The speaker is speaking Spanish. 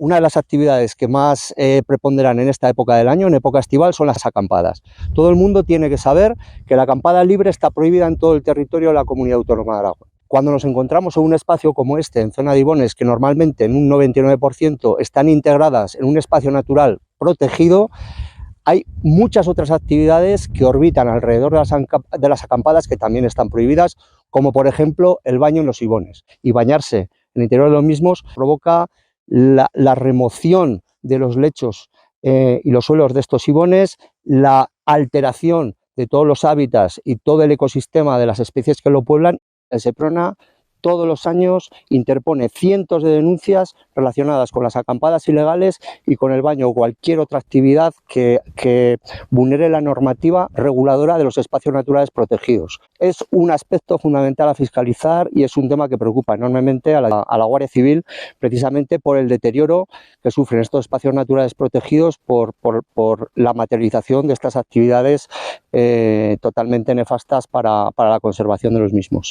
Una de las actividades que más preponderan en esta época del año, en época estival, son las acampadas. Todo el mundo tiene que saber que la acampada libre está prohibida en todo el territorio de la Comunidad Autónoma de Aragón. Cuando nos encontramos en un espacio como este, en zona de Ibones, que normalmente en un 99% están integradas en un espacio natural protegido, hay muchas otras actividades que orbitan alrededor de las acampadas que también están prohibidas, como por ejemplo el baño en los ibones. Y bañarse en el interior de los mismos provoca la remoción de los lechos y los suelos de estos ibones, la alteración de todos los hábitats y todo el ecosistema de las especies que lo pueblan. El SEPRONA todos los años interpone cientos de denuncias relacionadas con las acampadas ilegales y con el baño o cualquier otra actividad que vulnere la normativa reguladora de los espacios naturales protegidos. Es un aspecto fundamental a fiscalizar y es un tema que preocupa enormemente a la Guardia Civil, precisamente por el deterioro que sufren estos espacios naturales protegidos por la materialización de estas actividades totalmente nefastas para la conservación de los mismos.